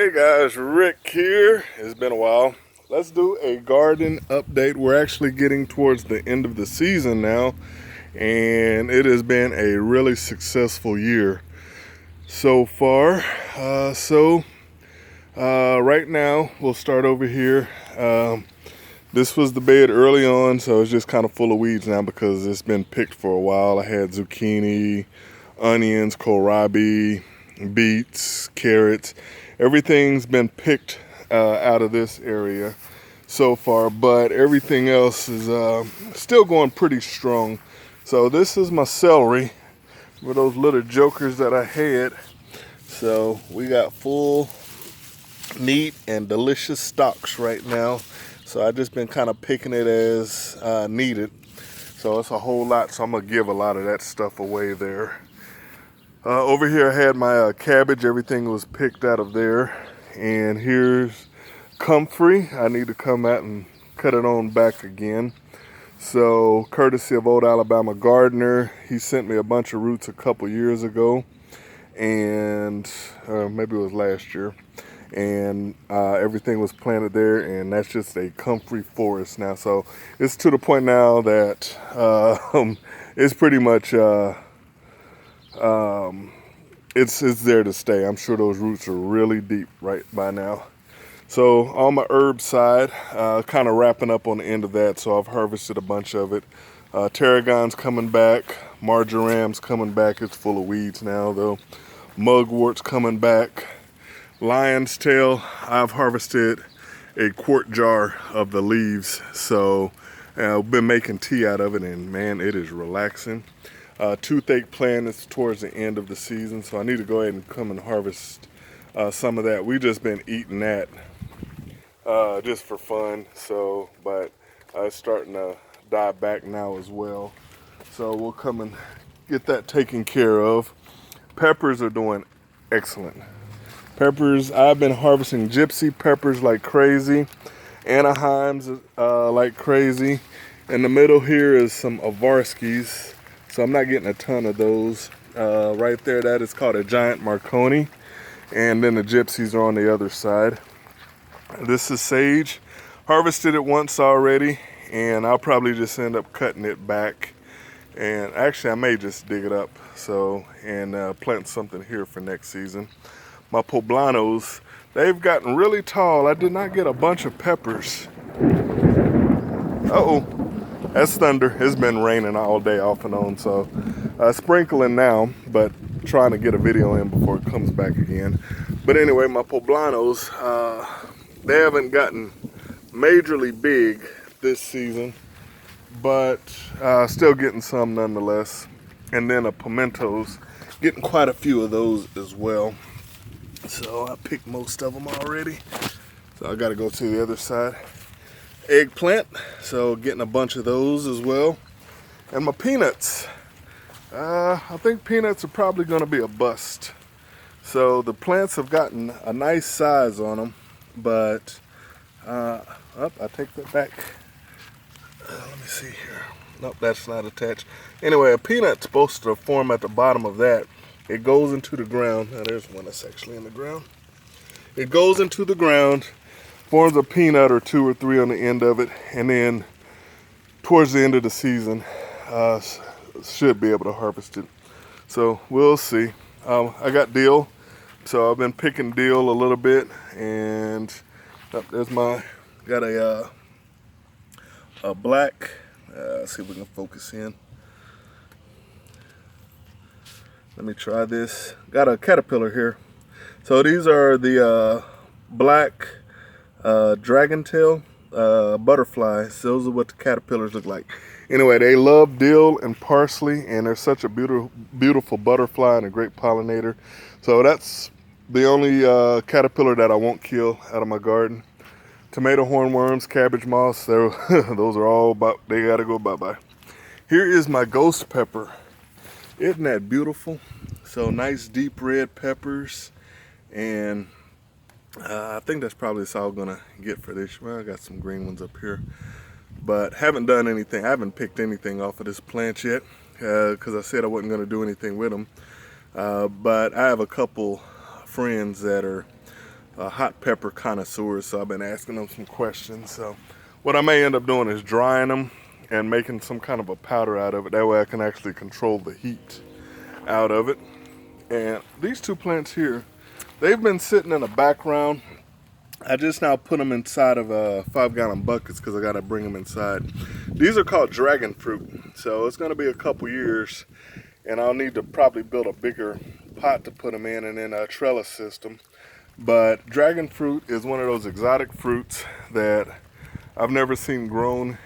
Hey guys, Rick here. It's been a while. Let's do a garden update. We're actually getting towards the end of the season now, and it has been a really successful year so far. Right now, we'll start over here. This was the bed early on, so it's just kind of full of weeds now because it's been picked for a while. I had zucchini, onions, kohlrabi, beets, carrots. Everything's been picked out of this area so far, but everything else is still going pretty strong. So this is my celery with those little jokers that I had. So we got full, neat, and delicious stalks right now. So I just been kind of picking it as needed. So it's a whole lot, so I'm gonna give a lot of that stuff away there. Over here I had my cabbage. Everything was picked out of there. And here's comfrey. I need to come out and cut it on back again. So courtesy of Old Alabama Gardener, he sent me a bunch of roots a couple years ago, and maybe it was last year, and everything was planted there, and that's just a comfrey forest now. So it's to the point now that it's pretty much it's there to stay. I'm sure those roots are really deep right by now. So on my herb side, kind of wrapping up on the end of that, so I've harvested a bunch of it. Tarragon's coming back, marjoram's coming back. It's full of weeds now though. Mugwort's coming back. Lion's tail, I've harvested a quart jar of the leaves, so I've been making tea out of it, and man, it is relaxing. Toothache plant is towards the end of the season, so I need to go ahead and come and harvest some of that. We've just been eating that just for fun, so, but it's starting to die back now as well. So we'll come and get that taken care of. Peppers are doing excellent. Peppers, I've been harvesting gypsy peppers like crazy, Anaheims like crazy. In the middle here is some Avarskis, so I'm not getting a ton of those. Right there, that is called a giant Marconi, and then the gypsies are on the other side. This is sage. Harvested it once already, and I'll probably just end up cutting it back. And actually, I may just dig it up, so, and plant something here for next season. My poblanos, they've gotten really tall. I did not get a bunch of peppers. Uh-oh, that's thunder. It's been raining all day off and on, so sprinkling now, but trying to get a video in before it comes back again. But anyway, my poblanos, they haven't gotten majorly big this season, but still getting some nonetheless. And then a pimentos, getting quite a few of those as well. So I picked most of them already. So I gotta go to the other side. Eggplant, so getting a bunch of those as well. And my peanuts. I think peanuts are probably gonna be a bust. So the plants have gotten a nice size on them, but I take that back. Let me see here. Nope, that's not attached. Anyway, a peanut's supposed to form at the bottom of that. It goes into the ground. Now there's one that's actually in the ground. It goes into the ground, forms a peanut or two or three on the end of it, and then towards the end of the season, should be able to harvest it. So we'll see. I got dill, so I've been picking dill a little bit, and there's my, got a black, let's see if we can focus in. Let me try this. Got a caterpillar here. So these are the black dragon tail butterflies. Those are what the caterpillars look like. Anyway, they love dill and parsley, and they're such a beautiful butterfly and a great pollinator. So that's the only caterpillar that I won't kill out of my garden. Tomato hornworms, cabbage moths, those are all about, they gotta go bye-bye. Here is my ghost pepper. Isn't that beautiful? So nice deep red peppers, and I think that's probably all I'm gonna get for this. Well, I got some green ones up here, but haven't done anything. I haven't picked anything off of this plant yet because I said I wasn't gonna do anything with them. But I have a couple friends that are hot pepper connoisseurs, so I've been asking them some questions. So what I may end up doing is drying them and making some kind of a powder out of it. That way I can actually control the heat out of it. And these two plants here, they've been sitting in the background. I just now put them inside of 5-gallon buckets because I got to bring them inside. These are called dragon fruit. So it's going to be a couple years and I'll need to probably build a bigger pot to put them in and then a trellis system. But dragon fruit is one of those exotic fruits that I've never seen grown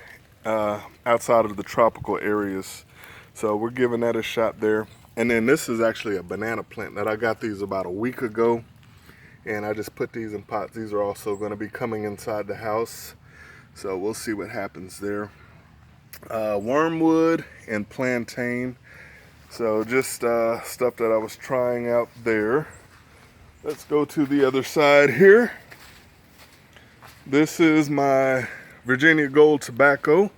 outside of the tropical areas. So we're giving that a shot there. And then this is actually a banana plant that I got these about a week ago. And I just put these in pots. These are also going to be coming inside the house. So we'll see what happens there. Wormwood and plantain. So just stuff that I was trying out there. Let's go to the other side here. This is my Virginia Gold tobacco.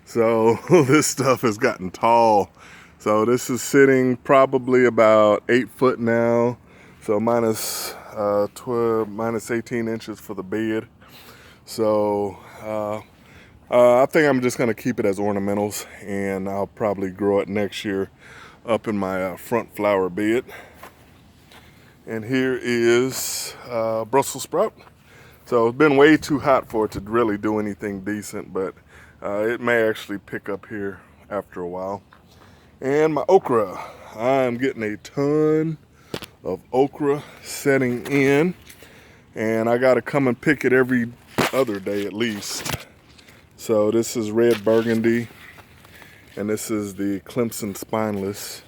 So this stuff has gotten tall. So this is sitting probably about 8 foot now. So minus 18 inches for the bed. So I think I'm just gonna keep it as ornamentals and I'll probably grow it next year up in my front flower bed. And here is Brussels sprout. So it's been way too hot for it to really do anything decent, but it may actually pick up here after a while. And my okra, I'm getting a ton of okra setting in, and I gotta come and pick it every other day at least. So this is red burgundy, and this is the Clemson spineless.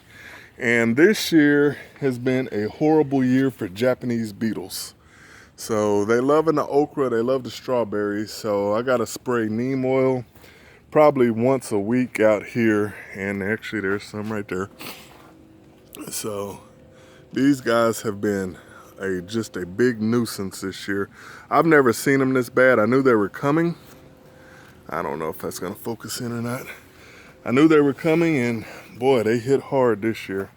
And this year has been a horrible year for Japanese beetles. So they loving the okra, they love the strawberries. So I gotta spray neem oil probably once a week out here. And actually there's some right there. So these guys have been just a big nuisance this year. I've never seen them this bad. I knew they were coming. I don't know if that's gonna focus in or not. I knew they were coming, and boy, they hit hard this year.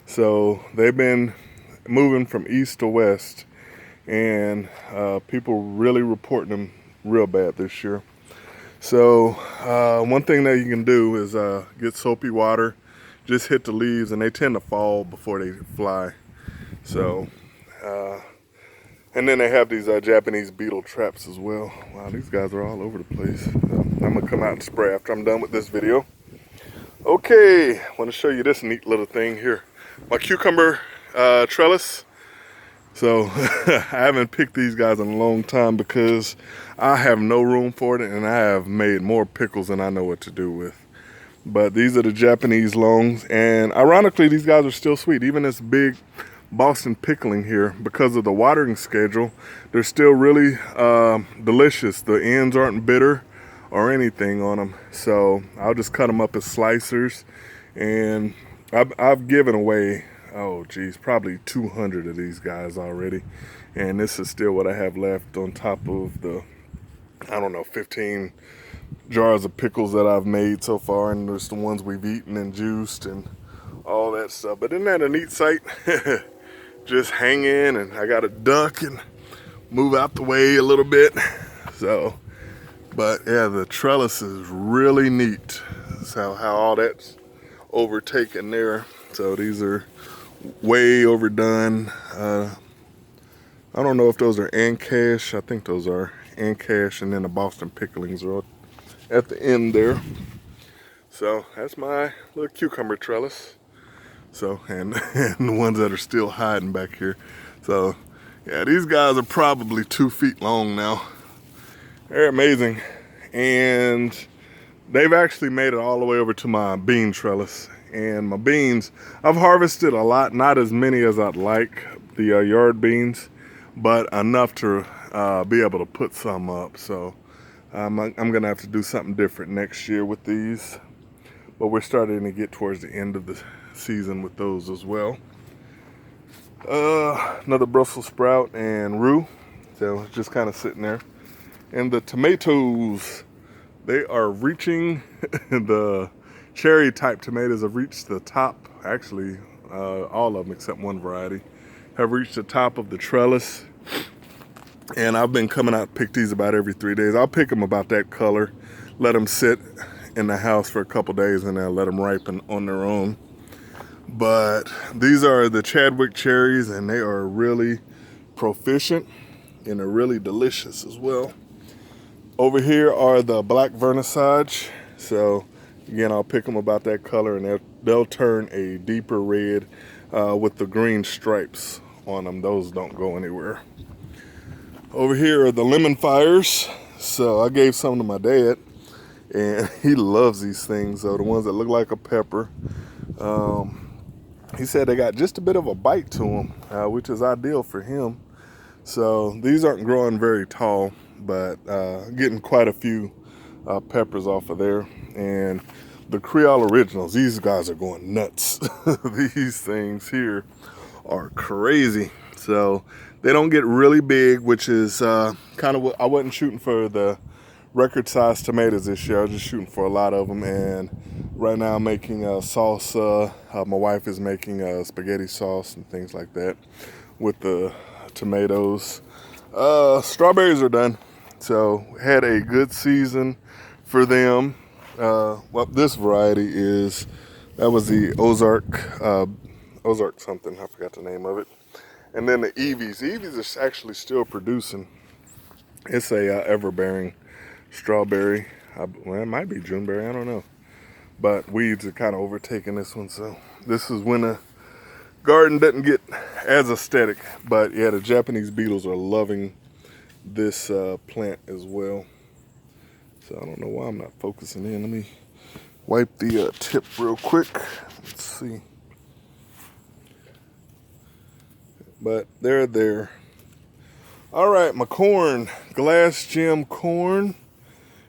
So they've been moving from east to west, and people really reporting them real bad this year. So one thing that you can do is get soapy water, just hit the leaves, and they tend to fall before they fly. So, and then they have these Japanese beetle traps as well. Wow, these guys are all over the place. I'm gonna come out and spray after I'm done with this video. Okay, I want to show you this neat little thing here. My cucumber trellis. So I haven't picked these guys in a long time because I have no room for it, and I have made more pickles than I know what to do with. But these are the Japanese longs, and ironically these guys are still sweet. Even this big Boston pickling here, because of the watering schedule, they're still really delicious. The ends aren't bitter or anything on them. So I'll just cut them up as slicers, and I've given away, oh geez, probably 200 of these guys already. And this is still what I have left on top of the, I don't know, 15 jars of pickles that I've made so far, and there's the ones we've eaten and juiced and all that stuff. But isn't that a neat sight? Just hang in, and I gotta duck and move out the way a little bit. So, but yeah, the trellis is really neat. So how all that's overtaken there. So these are way overdone. I don't know if those are Ancash. I think those are Ancash, and then the Boston picklings are at the end there. So that's my little cucumber trellis. So, and the ones that are still hiding back here. So yeah, these guys are probably 2 feet long now. They're amazing. And they've actually made it all the way over to my bean trellis. And my beans, I've harvested a lot, not as many as I'd like, the yard beans, but enough to be able to put some up. So I'm gonna have to do something different next year with these. But we're starting to get towards the end of the season with those as well. Another Brussels sprout and rue. So it's just kind of sitting there. And the tomatoes, they are reaching, the cherry type tomatoes have reached the top. Actually, all of them except one variety have reached the top of the trellis. And I've been coming out to pick these about every 3 days. I'll pick them about that color, let them sit in the house for a couple days, and then let them ripen on their own. But these are the Chadwick cherries, and they are really proficient, and they're really delicious as well. Over here are the black vernissage. So again, I'll pick them about that color, and they'll turn a deeper red with the green stripes on them. Those don't go anywhere. Over here are the lemon fires. So I gave some to my dad, and he loves these things. So the ones that look like a pepper. He said they got just a bit of a bite to them, which is ideal for him. So these aren't growing very tall, but getting quite a few peppers off of there. And the Creole Originals, these guys are going nuts. These things here are crazy. So they don't get really big, which is kind of what I wasn't shooting for the record size tomatoes this year. I was just shooting for a lot of them. And right now I'm making salsa. My wife is making spaghetti sauce and things like that with the tomatoes. Strawberries are done. So had a good season for them. Well, this variety that was the Ozark something, I forgot the name of it. And then the Eevees. Eevees are actually still producing. It's a ever-bearing strawberry. Well, it might be Juneberry, I don't know. But weeds are kind of overtaking this one, so this is when a garden doesn't get as aesthetic. But yeah, the Japanese beetles are loving this plant as well. So I don't know why I'm not focusing in. Let me wipe the tip real quick. Let's see. But they're there. All right, my corn, glass gem corn.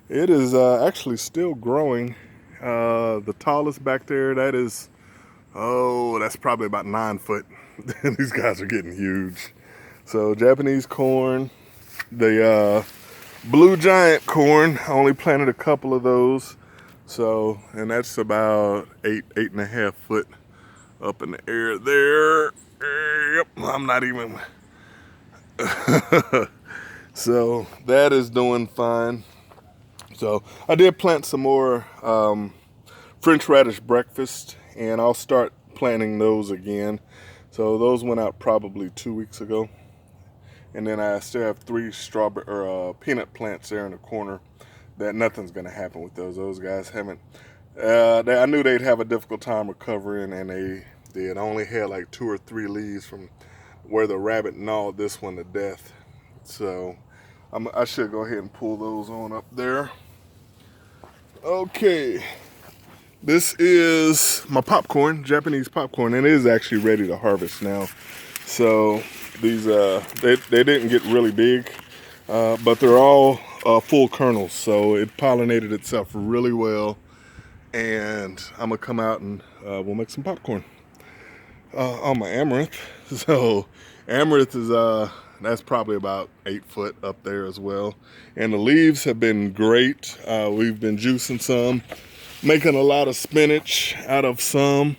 It is actually still growing. The tallest back there, that's probably about 9 foot. These guys are getting huge. So Japanese corn, the blue giant corn, I only planted a couple of those. So, and that's about 8.5 foot up in the air there. Yep, I'm not even. So that is doing fine. So I did plant some more French radish breakfast, and I'll start planting those again. So those went out probably 2 weeks ago. And then I still have 3 strawberry or peanut plants there in the corner that nothing's gonna happen with those. Those guys haven't, I knew they'd have a difficult time recovering, and they did. I only had like 2 or 3 leaves from where the rabbit gnawed this one to death. So I should go ahead and pull those on up there. Okay, this is my popcorn, Japanese popcorn, and it is actually ready to harvest now. So these, they didn't get really big, but they're all full kernels, so it pollinated itself really well. And I'm gonna come out and we'll make some popcorn on my amaranth. So amaranth is that's probably about 8 foot up there as well. And the leaves have been great. We've been juicing some, making a lot of spinach out of some.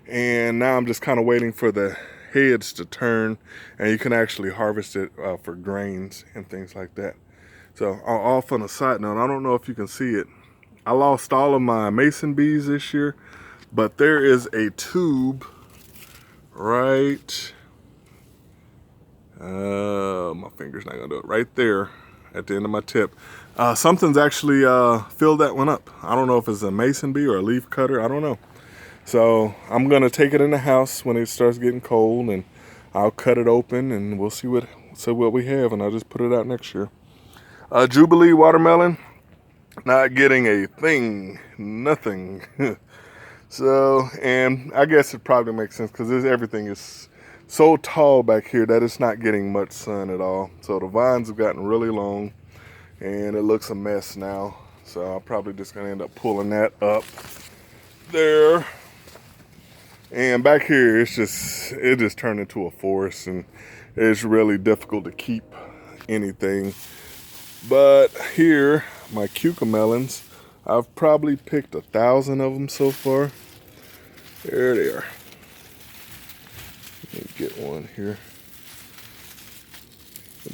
And now I'm just kind of waiting for the heads to turn, and you can actually harvest it for grains and things like that. So off on a side note, I don't know if you can see it. I lost all of my mason bees this year, but there is a tube right, my finger's not gonna do it, right there at the end of my tip. Something's actually filled that one up. I don't know if it's a mason bee or a leaf cutter, I don't know. So I'm gonna take it in the house when it starts getting cold, and I'll cut it open, and we'll see what we have, and I'll just put it out next year. Jubilee watermelon, not getting a thing, nothing. So, and I guess it probably makes sense because everything is so tall back here that it's not getting much sun at all. So the vines have gotten really long, and it looks a mess now. So I'm probably just gonna end up pulling that up there. And back here, it just turned into a forest, and it's really difficult to keep anything. But here, my cucamelons, I've probably picked 1,000 of them so far. There they are. Let me get one here.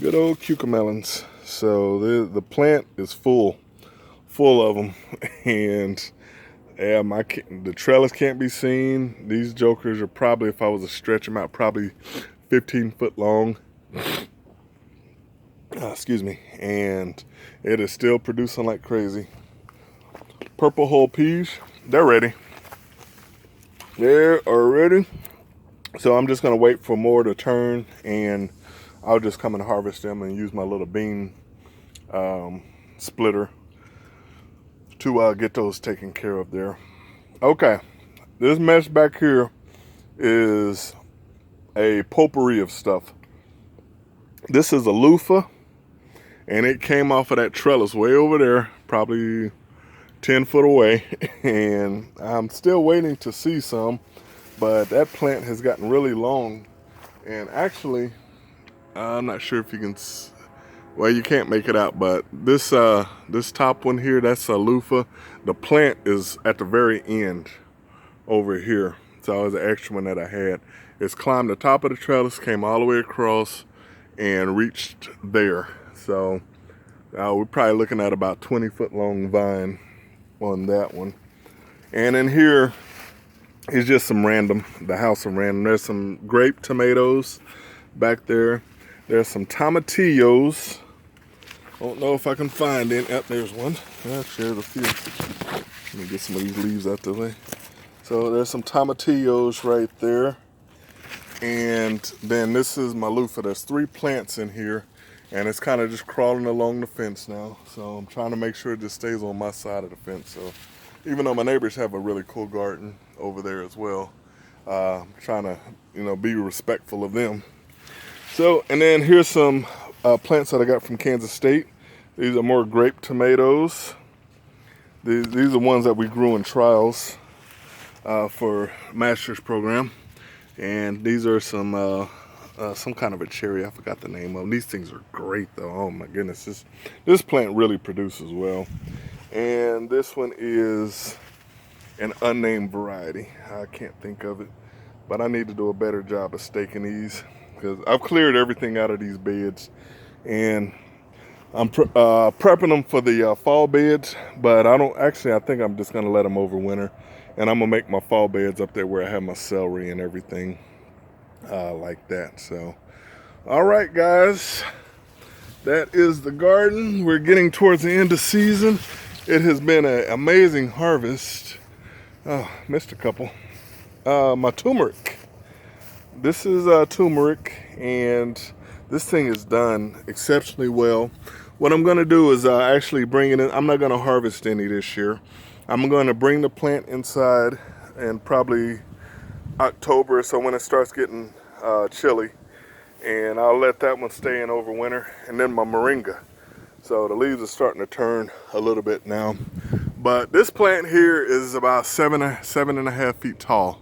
Good old cucamelons. So the plant is full of them, and yeah, the trellis can't be seen. These jokers are probably, if I was to stretch them out, probably 15 foot long. Excuse me. And it is still producing like crazy. Purple hull peas, they're ready. They are ready. So I'm just gonna wait for more to turn, and I'll just come and harvest them and use my little bean splitter to get those taken care of there. Okay, this mess back here is a potpourri of stuff. This is a loofah, and it came off of that trellis way over there, probably 10 foot away, and I'm still waiting to see some, but that plant has gotten really long, and actually, I'm not sure if you can, well, you can't make it out, but this top one here, that's a loofah. The plant is at the very end over here. So it was an extra one that I had. It's climbed the top of the trellis, came all the way across, and reached there. So we're probably looking at about 20 foot long vine on that one. And in here is just some random, the house of random. There's some grape tomatoes back there. There's some tomatillos. Don't know if I can find any. Yep, there's one. Actually, there's a few. Let me get some of these leaves out the way. So there's some tomatillos right there. And then this is my loofah. There's 3 plants in here, and it's kind of just crawling along the fence now. So I'm trying to make sure it just stays on my side of the fence. So even though my neighbors have a really cool garden over there as well, I'm trying to, be respectful of them. So, and then here's some plants that I got from Kansas State. These are more grape tomatoes. These are ones that we grew in trials for master's program. And these are some kind of a cherry. I forgot the name of them. These things are great though. Oh my goodness, this plant really produces well. And this one is an unnamed variety. I can't think of it, but I need to do a better job of staking these, because I've cleared everything out of these beds, and I'm prepping them for the fall beds. But I think I'm just gonna let them overwinter, and I'm gonna make my fall beds up there where I have my celery and everything like that. So, all right, guys, that is the garden. We're getting towards the end of season. It has been an amazing harvest. Oh, missed a couple. My turmeric. This is turmeric, and this thing is done exceptionally well. What I'm going to do is actually bring it in. I'm not going to harvest any this year. I'm going to bring the plant inside in probably October, so when it starts getting chilly, and I'll let that one stay in over winter. And then my moringa. So the leaves are starting to turn a little bit now. But this plant here is about 7.5 feet tall.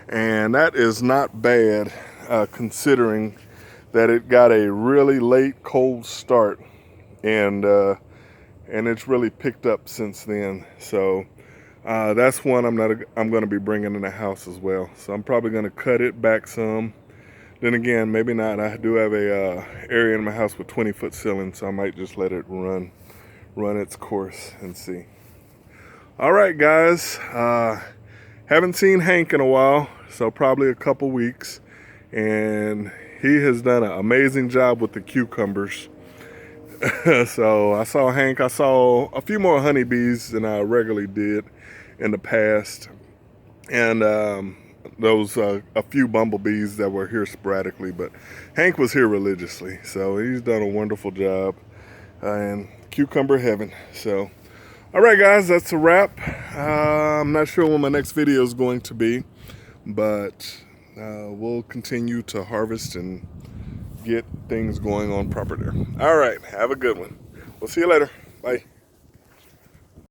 And that is not bad considering that it got a really late cold start. And it's really picked up since then. So that's one I'm going to be bringing in the house as well. So I'm probably going to cut it back some. Then again, maybe not. I do have a area in my house with 20-foot ceiling, so I might just let it run its course and see. All right, guys. Haven't seen Hank in a while, so probably a couple weeks, and he has done an amazing job with the cucumbers. So I saw Hank. I saw a few more honeybees than I regularly did in the past, and those a few bumblebees that were here sporadically, but Hank was here religiously, so he's done a wonderful job in cucumber heaven. So all right, guys, that's a wrap. I'm not sure when my next video is going to be, but we'll continue to harvest and get things going on proper there. All right, have a good one. We'll see you later. Bye.